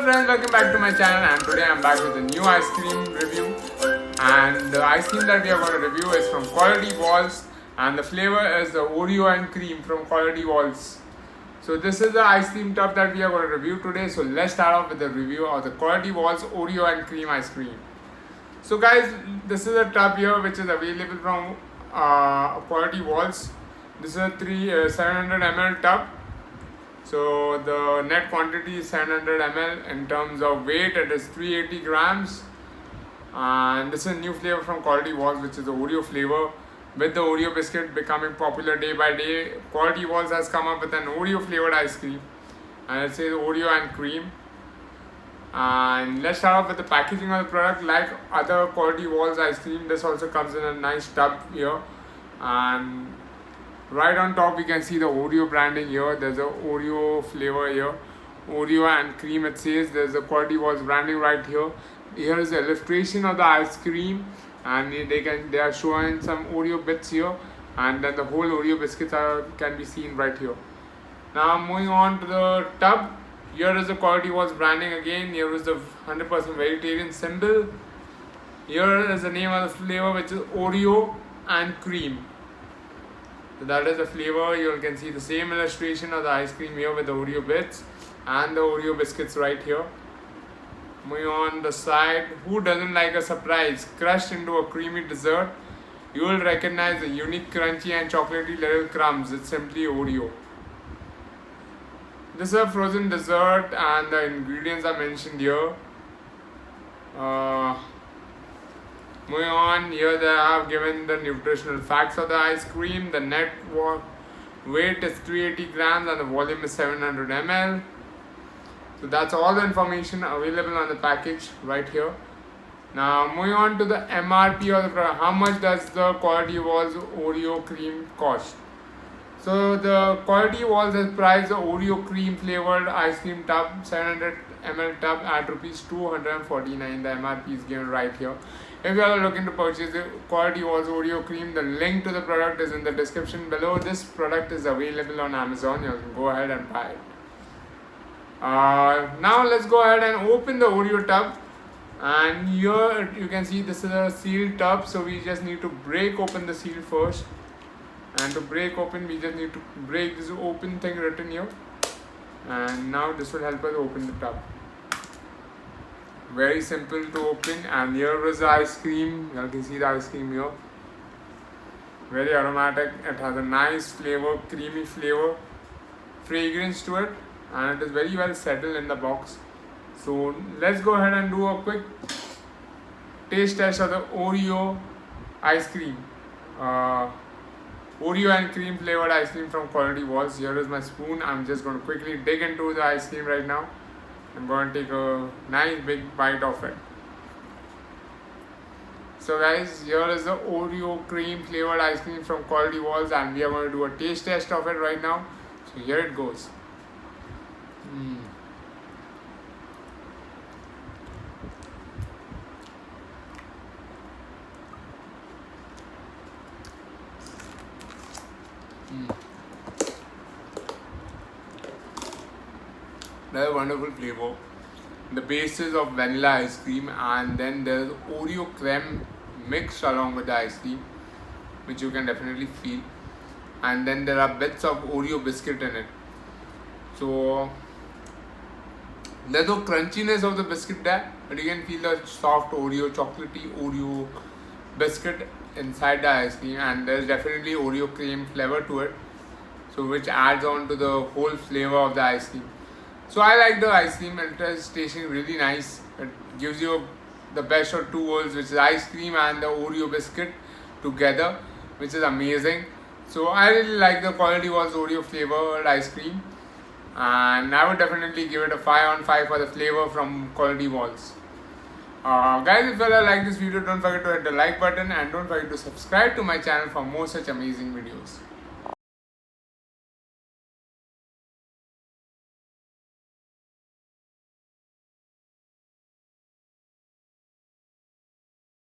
friends, welcome back to my channel, and today I'm back with a new ice cream review. And the ice cream that we are going to review is from Kwality Walls, and the flavor is the Oreo and Creme from Kwality Walls. So this is the ice cream tub that we are going to review today. So let's start off with the review of the Kwality Walls Oreo and Creme ice cream. So guys, this is a tub here which is available from Kwality Walls. This is a 700 ml tub. So the net quantity is 700 ml. In terms of weight, it is 380 grams. And this is a new flavor from Kwality Walls, which is the Oreo flavor. With the Oreo biscuit becoming popular day by day, Kwality Walls has come up with an Oreo flavored ice cream, and it says Oreo and Creme. And let's start off with the packaging of the product. Like other Kwality Walls ice cream, this also comes in a nice tub here, and right on top we can see the Oreo branding here. There's a Oreo flavor here, Oreo and Creme it says. There's a Kwality Walls branding right here. Here is the illustration of the ice cream, and they are showing some Oreo bits here, and then the whole Oreo biscuits can be seen right here. Now moving on to the tub. Here is the Kwality Walls branding again. Here is the 100% vegetarian symbol. Here is the name of the flavor, which is Oreo and Creme. So that is the flavor. You can see the same illustration of the ice cream here with the Oreo bits and the Oreo biscuits right here. Moving on the side, who doesn't like a surprise? Crushed into a creamy dessert, you will recognize the unique crunchy and chocolatey little crumbs. It's simply Oreo. This is a frozen dessert, and the ingredients are mentioned here. Moving on, here they have given the nutritional facts of the ice cream. The net weight is 380 grams and the volume is 700 ml. So that's all the information available on the package right here. Now moving on to the MRP of the product. How much does the Kwality Walls Oreo Creme cost? So the Kwality Walls has priced the Oreo Creme flavored ice cream tub, 700 ml tub at ₹249. The MRP is given right here. If you are looking to purchase the Kwality Walls Oreo Creme, the link to the product is in the description below. This product is available on Amazon. You can go ahead and buy it. Now let's go ahead and open the Oreo tub. And here you can see this is a sealed tub, so we just need to break open the seal first. And to break open, we just need to break this open thing written here, and now this will help us open the tub. Very simple to open. And here is the ice cream. You can see the ice cream here. Very aromatic. It has a nice flavor, creamy flavor, fragrance to it, and it is very well settled in the box. So let's go ahead and do a quick taste test of the Oreo ice cream. Oreo and Creme flavored ice cream from Kwality Walls. Here is my spoon. I'm just going to quickly dig into the ice cream right now. I'm going to take a nice big bite of it. So guys, here is the Oreo Creme flavored ice cream from Kwality Walls, and we are going to do a taste test of it right now. So here it goes. That's a wonderful flavor. The base is of vanilla ice cream, and then there's Oreo Crème mixed along with the ice cream, which you can definitely feel. And then there are bits of Oreo biscuit in it. So there's no crunchiness of the biscuit there, but you can feel the soft Oreo, chocolatey Oreo biscuit inside the ice cream, and there's definitely Oreo Crème flavor to it, so which adds on to the whole flavor of the ice cream. So I like the ice cream. It is tasting really nice. It gives you the best of two worlds, which is ice cream and the Oreo biscuit together, which is amazing. So I really like the Kwality Walls Oreo flavored ice cream, and I would definitely give it a 5 on 5 for the flavor from Kwality Walls. Guys, if you like this video, don't forget to hit the like button, and don't forget to subscribe to my channel for more such amazing videos.